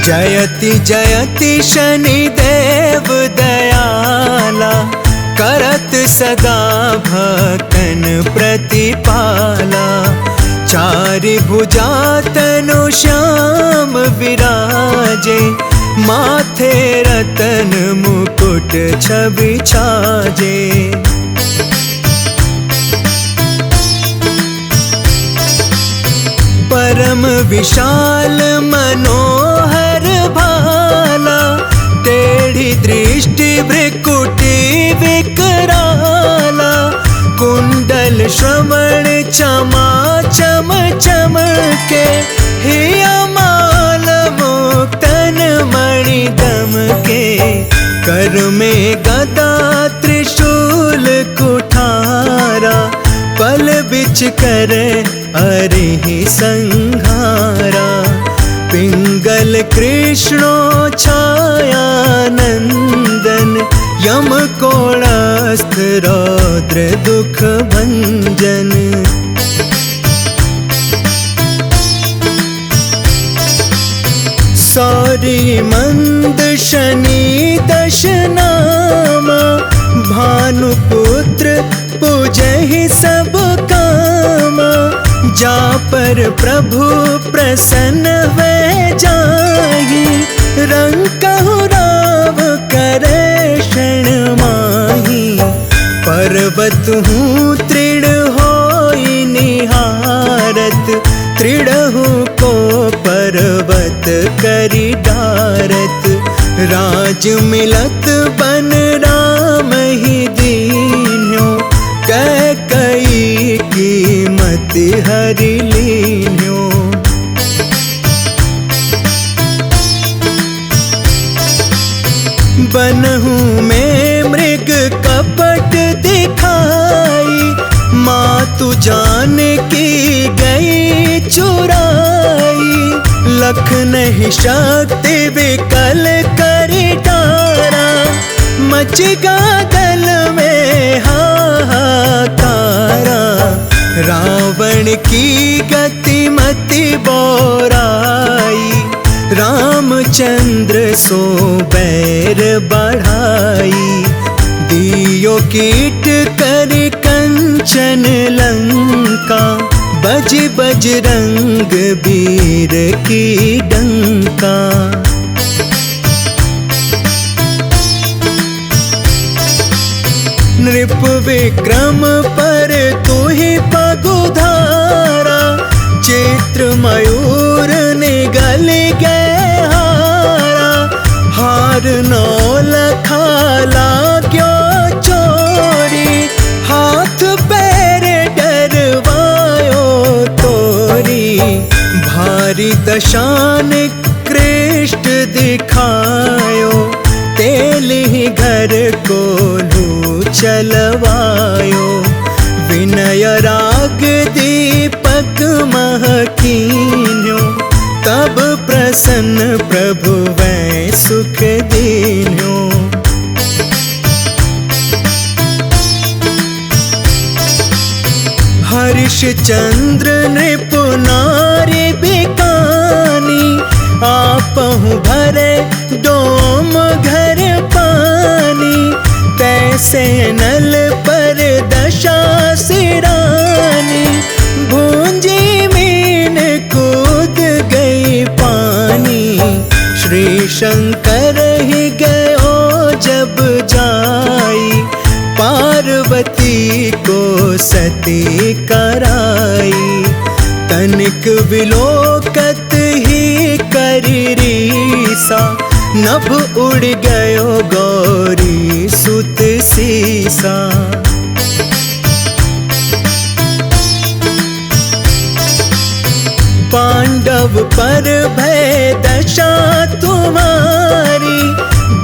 जयति जयति शनिदेव दयाला, करत सदा भक्तन प्रतिपाला। चारि भुजा तनु श्याम विराजे, माथे रतन मुकुट छवि छाजे। परम विशाल मनोहर भाला, टेढ़ी दृष्टि भ्रिकुटी विकराला। कुंडल श्रवण चमा चम चमके, हिया माल मुक्तन मणि दमके। कर में गदा त्रिशूल कुठारा, पल बिच करे अरिहि संहारा। पिंगल कृष्णो छाया नंदन, यम कोणास्त्र रौद्र दुख भंजन। सौरी मंद शनि दश नामा, भानुपुत्र पूजहि सब कामा। जा पर प्रभु प्रसन्न हुए जाहि, रंकहु राव करे शरण माहि। पर्वत हूँ तृण होई निहारत, तृणहु को पर्वत करि डारत। राज मिलत बन राम ही दीन्यो, कैकई कीमत हरि लीन्यो। बनहु में मृग कपट दिखाई, मातु जानकी गई चुराई। लख नहीं शक्ति विकल करि डारा, मच गा दल में हाहाकारा। रावण की गति मति बोराई, रामचंद्र सो बैर बढ़ाई। दियो कीट करि कंचन लंका, बज बजरंग वीर की डंका। नृप विक्रम पर तुहि पगुधारा, चित्र मयूर निगल गए हारा। हार नौ लखाला क्यों चोरी, हाथ पैर डरवायो तोरी। भारी दशान कृष्ट दिखायो, तेल ही घर को लू चलवायो। विनय राग दीपक महकीन्यो, तब प्रसन्न प्रभु वै सुख दीन्यो। हरिश्चंद्र नृप नारी बिकानी, आपहु भरे डोम घर पानी। तैसे नल पर दशा सिरानी, भूंजी मीन कूद गई पानी। श्री शंकर ही गयो जब जाई, पार्वती को सती कराई। तनिक विलोकत ही करि रीसा, नभ उड़ गयो गौरी सुत सीसा। पांडव पर भय दशा तुम्हारी,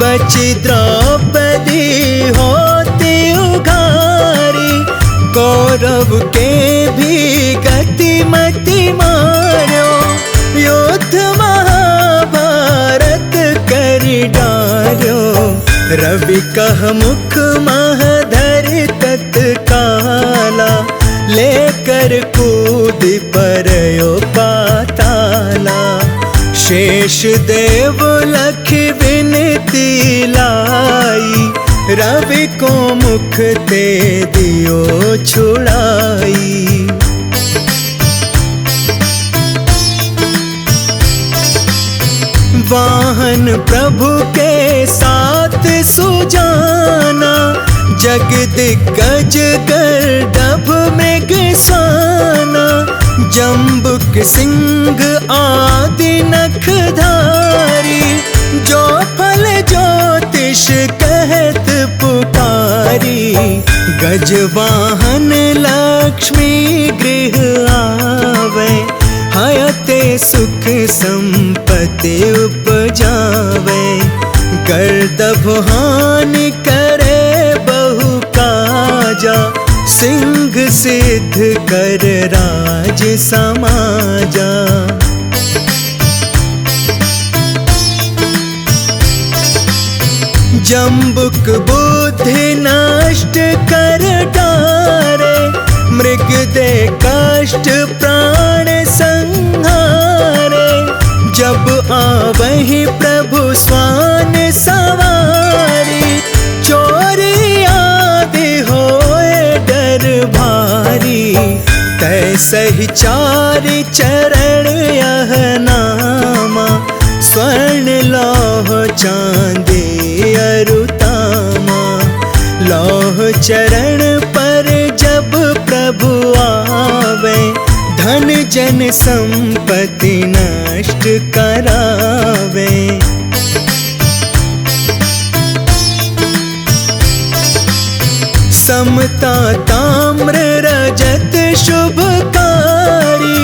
बची द्रौपदी होती उघारी। कौरव के भी गति मति मारो, युद्ध महाभारत करि डार्यो। रवि कह मुख महधर तत्काला, लेकर कूद परयो पाताला। शेष देव लख विनती लाई, रवि को मुख ते दियो छुड़ाई। वाहन प्रभु के साथ सुजाना, जग दिग्गज गर्दभ मृग साना। जम्बुक सिंह आदि नखधारी, जो फल ज्योतिष कहत पुकारी। गजवाहन लक्ष्मी गृह आवे, हयते सुख संपत्ति उपजावे। गर्दभ हानि करे बहु काजा, सिंह सिद्ध कर राज समाजा। जम्बुक बुद्धि नष्ट कर डारे, मृग दे कष्ट प्राण संहारे। जब आवहि प्रभु स्वान सवारी, चोरी आदि होए डर भारी। तैसहि चारि चरण यह नामा, स्वर्ण लौह चांदी अरुतामा। लौह चरण पर जब प्रभु आवे, धन जन संपत्ति नष्ट करावे। समता ताम्र रजत शुभकारी,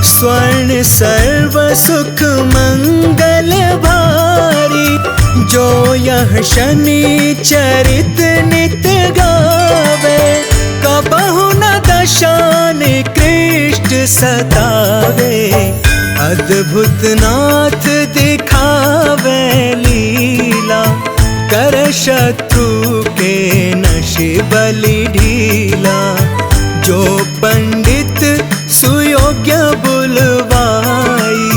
स्वर्ण सर्व सुख मंगल भारी। जो यह शनि चरित नित गावे, कबहु न दशा निकृष्ट सतावे। अद्भुत नाथ दिखावे लीला, कर शत्रु के नशे बलि ढीला। जो पंडित सुयोग्य बुलवाई,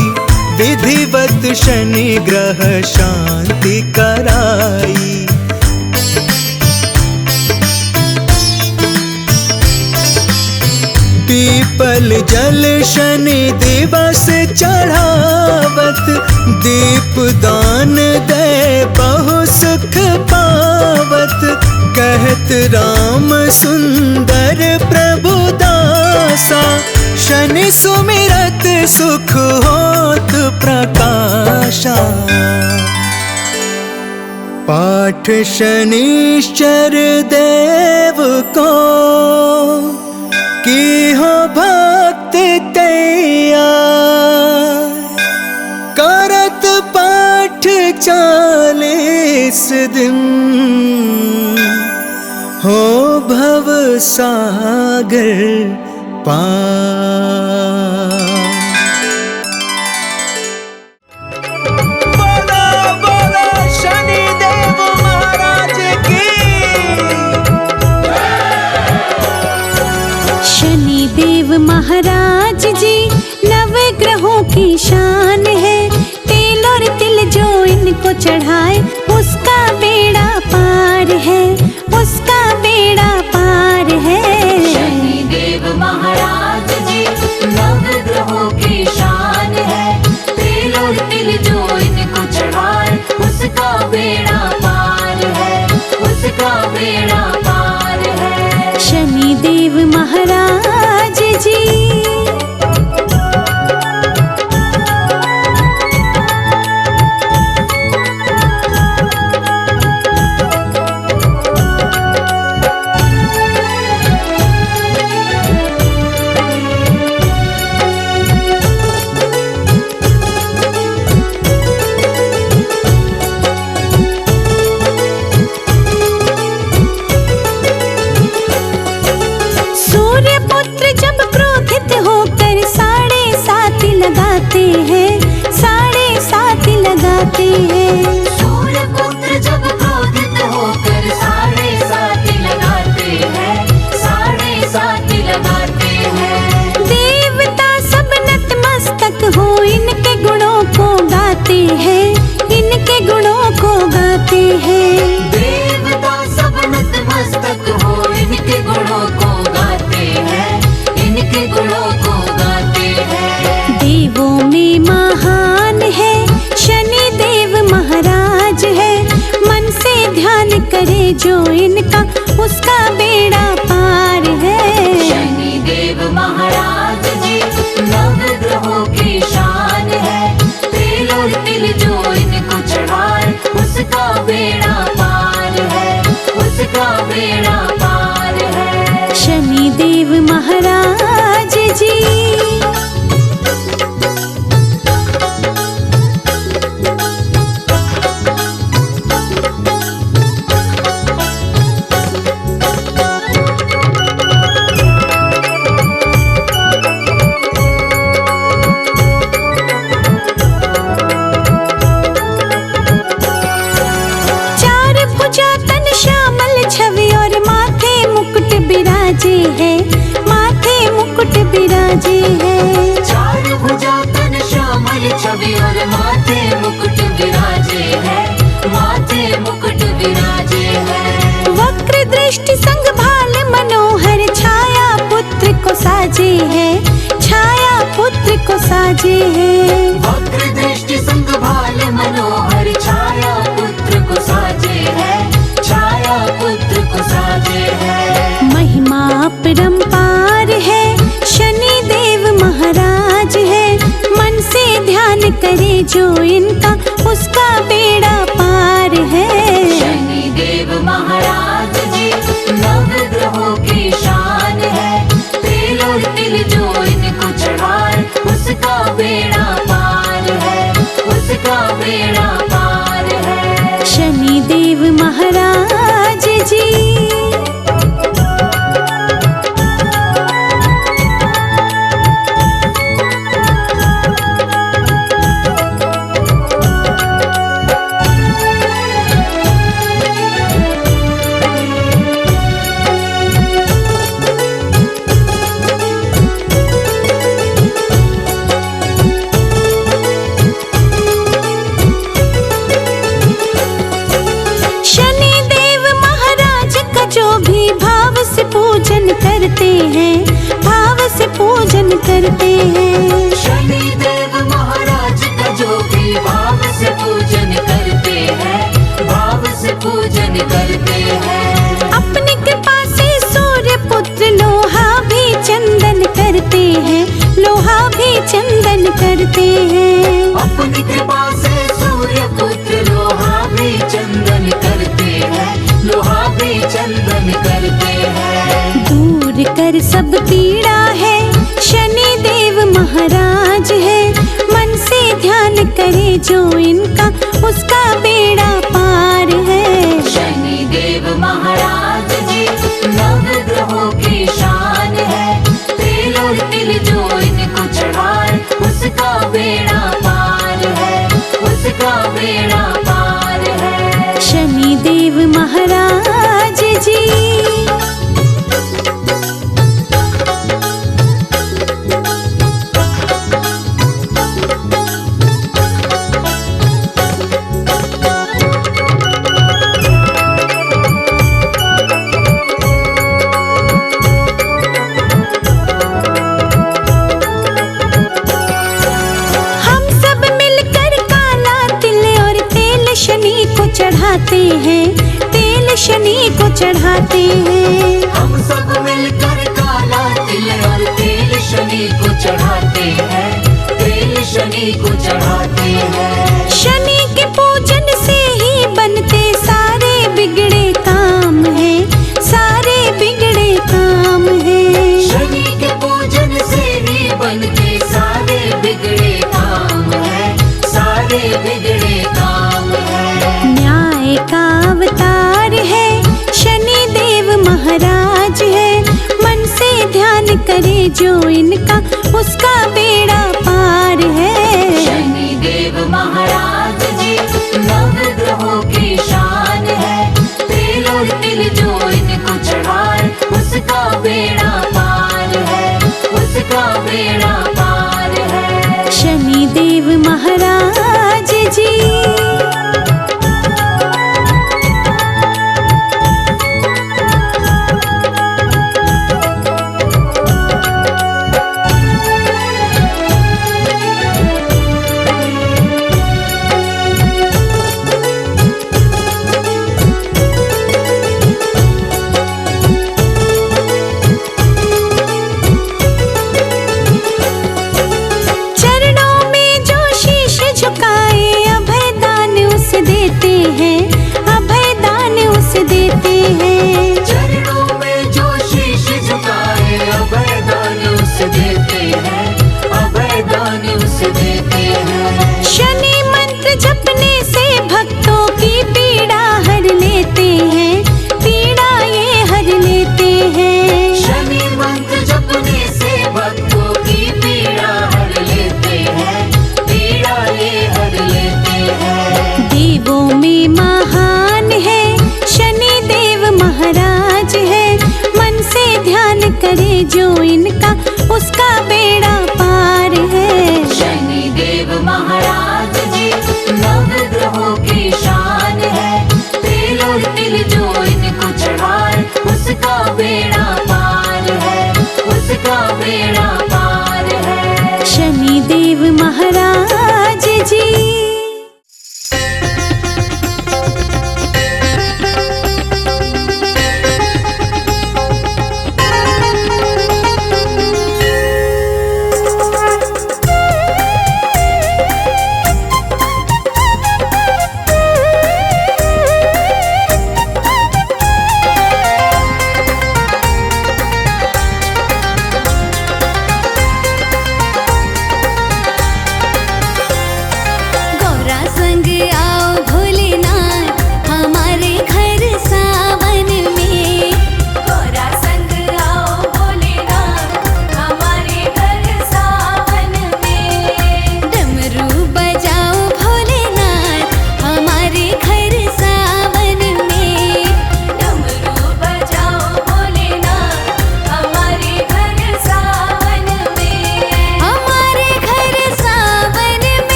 विधिवत शनि ग्रह शांति कराई। पीपल जल शनि दिवस चढ़ावत, दीप दान दे बहु सुख पावत। कहत राम सुंदर प्रभु दासा, शनि सुमिरत सुख होत प्रकाशा। पाठ शनिश्चर देव को, की हो भक्त तैयार। करत पाठ 40 दिन, हो भव सागर पार। बोलो बोलो शनिदेव महाराज की। शनिदेव महाराज जी नवग्रहों की शान है। तिल और तिल जो इनको चढ़ाए, उसका बेड़ा पार है, उसका बेड़ा पार है। शनिदेव महाराज जी नवग्रहों की शान है। तिल और तिल जो इनको चढ़ाए, उसका बेड़ा पार है, उसका बेड़ा पार है। शनिदेव महाराज जी। गाते हैं। देवता सब नतमस्तक हो इनके गुणों को गाते हैं, इनके गुणों को गाते हैं। देवों में महान है शनि देव महाराज है, मन से ध्यान करे जो इनका उसका बेड़ा पार है। शनि देव महाराज जी नवग्रहों की शान है, तेल और तिल जो इनको चढ़ाए उसका बेड़ा पार है, उसका बेड़ा पार है। शनि देव महाराज जी। बिराजे है, माथे मुकुट बिराजे है। चार भुजा तन श्यामल छवि और माथे मुकुट विराजे है, माथे मुकुट विराजे है। वक्र दृष्टि संग भाल मनोहर छाया पुत्र को साजे है, छाया पुत्र को साजे है। वक्र दृष्टि संग भाल मनोहर छाया पुत्र को साजे है, छाया पुत्र को साजे है। महिमा अपरंपार है शनि देव महाराज है, मन से ध्यान करे जो इनका उसका बेड़ा पार है। शनि देव महाराज जी नवग्रहों की शान है, तेल और तिल जो इनको चढ़ाए उसका बेड़ा पार है, उसका बेड़ा पार है। शनि देव महाराज जी। पूजन करते हैं, भाव से पूजन करते हैं। शनि देव महाराज का जो भी भाव से पूजन करते हैं, भाव से पूजन करते हैं। अपनी कृपा से सूर्य पुत्र लोहा भी चंदन करते हैं, लोहा भी चंदन करते हैं। अपनी कृपा से सूर्य पुत्र लोहा भी चंदन करते हैं, लोहा भी चंदन करते हैं। दूर कर सब पीड़ा है शनि देव महाराज है, मन से ध्यान करे जो इनका उसका बेड़ा पार है। शनि देव महाराज जी नवग्रहों की शान है, तेल और तिल जो इनको चढ़ाए उसका बेड़ा पार है, उसका बेड़ा पार है। शनि देव महाराज जी। चढ़ाते हैं, तेल शनि को चढ़ाते हैं। हम सब मिलकर काला तिल और तेल शनि को चढ़ाते हैं, तेल शनि को चढ़ाते हैं। शनि के पूजन से ही बनते सारे बिगड़े काम है, सारे बिगड़े काम है। शनि के पूजन से ही बनते सारे बिगड़े काम है, सारे बिगड़े काम है। न्याय का अवतार है शनि देव महाराज है, मन से ध्यान करे जो इनका उसका बेड़ा पार है। शनि देव महाराज जी नवग्रहों की शान है, तेल और तिल जो इनको चढ़ाए उसका बेड़ा पार है, उसका बेड़ा पार है। शनि देव महाराज जी।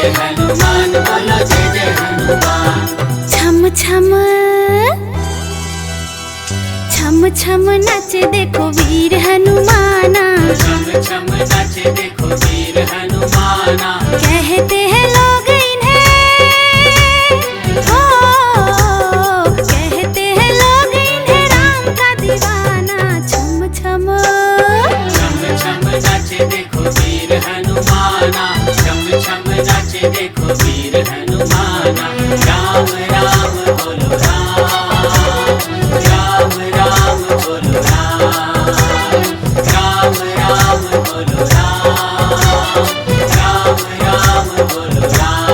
जय हनुमान बोलो जय जय हनुमान। छम छम छम छम नाचे देखो वीर हनुमाना, छम छम नाचे देखो वीर हनुमाना। कहते हैं लोग इन्हें, ओ कहते हैं लोग इन्हें राम का दीवाना। छम छम छम छम नाचे देखो वीर हनुमाना, छम छम नाचे देखो वीर हनुमाना। राम राम बोलो राम, राम राम बोलो राम, राम राम बोलो राम, राम राम बोलो राम।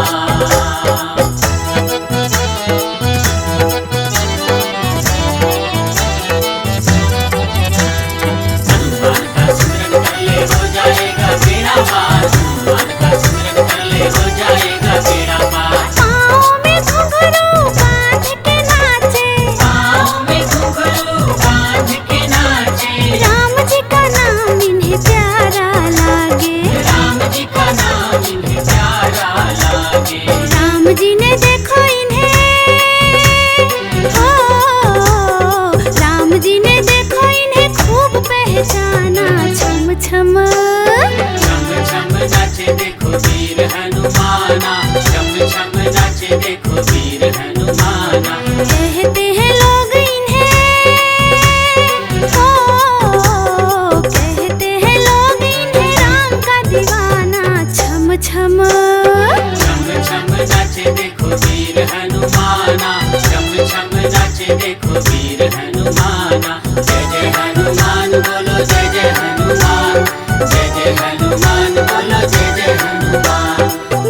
हनुमान का स्मरण कर ले हो जाएगा बेड़ा पार, हनुमान का स्मरण कर ले हो जाएगा बेड़ा पार। पाँव में घुंघरू बांध के नाचे, पाँव में घुंघरू बांध के नाचे, राम जी का नाम इन्हें प्यारा लागे, राम जी का नाम इन्हें प्यारा लागे। राम जी ने देखो इन्हें, ओ राम जी ने देखो इन्हें खूब पहचाना। छम छम छम छम नाचे देखो वीर हनुमाना, छम छम नाचे देखो वीर हनुमाना। कहते हैं लोग इन्हें, ओ कहते हैं लोग इन्हें राम का दीवाना। छम छम छम छम नाचे देखो वीर हनुमाना, छम छम नाचे देखो वीर हनुमाना। जय जय हनुमान बोलो जय जय हनुमान, जय जय हनुमान बोलो जय जय हनुमान।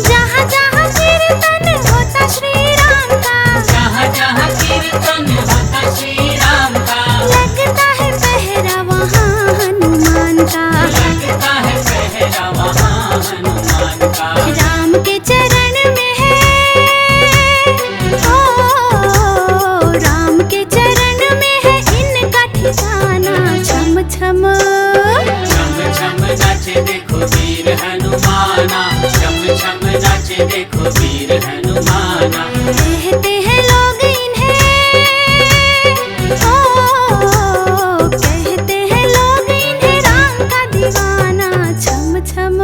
जहाँ जहाँ कीर्तन होता श्री राम का, जहाँ जहाँ कीर्तन होता श्री राम का, लगता है पहरा वहाँ हनुमान का। लगता है पहरा वहाँ हनुमान का। राम के चरण में है, ओ राम के चरण में है इनका ठिकाना। छम छम छम छम नाचे देखो वीर हनुमाना, छम छम नाचे देखो वीर हनुमाना। कहते हैं लोग इन्हें, ओ कहते हैं लोग इन्हें राम का दीवाना। छम छम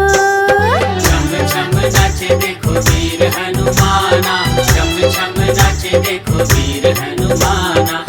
छम छम नाचे देखो वीर हनुमाना, छम छम नाचे देखो वीर हनुमाना।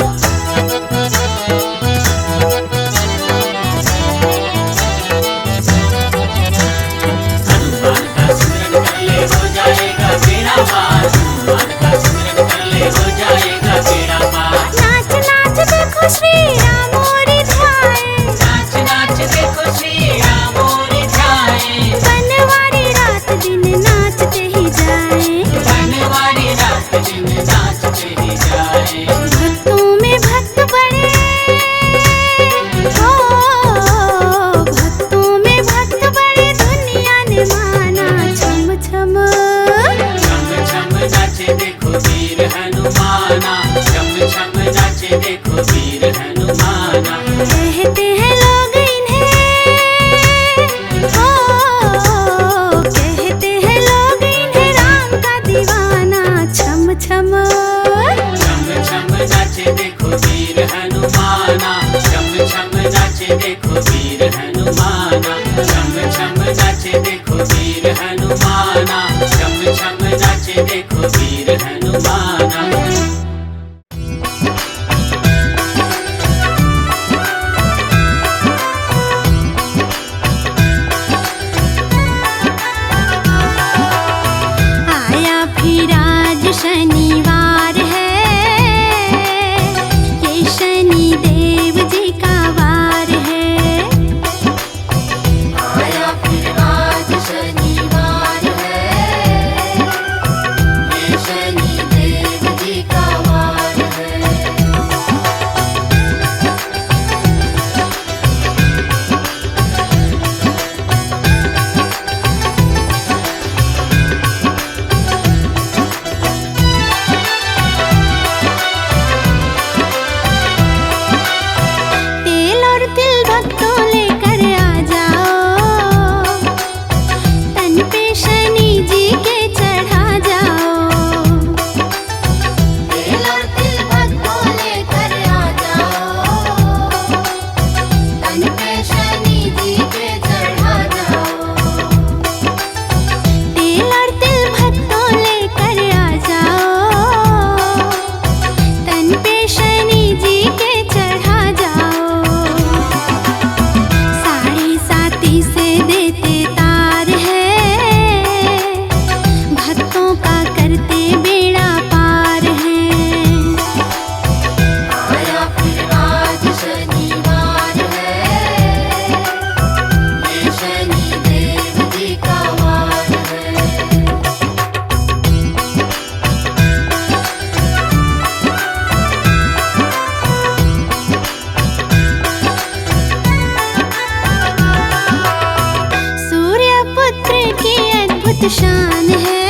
हनुमान का स्मरण कर ले हो जाएगा बेड़ा पार, हनुमान का स्मरण कर ले हो जाएगा बेड़ा पार। नाच नाच देखो श्री राम मोरी ध्याए, नाच नाच देखो श्री राम मोरी ध्याए, बनवारी रात दिन नाचते ही जाए, बनवारी रात दिन नाचते ही जाए। भक्तों में भक्त बड़े, ओ भक्तों में भक्त बड़े दुनिया ने माना। छम छम छम छम नाचे देखो वीर हनुमाना, छम छम नाचे देखो वीर हनुमाना। कहते हैं लोग इन्हें, ओ कहते हैं लोग इन्हें राम का दीवाना। छम छम छम छम नाचे देखो वीर हनुमाना, छम छम नाचे देखो वीर हनुमाना। छम छम नाचे देखो वीर हनुमाना, छम छम नाचे देखो वीर हनुमाना। आया फिर आज शनिवार है, ये शनि देव जी का वार है। आया फिर आज शनिवार है, शान है।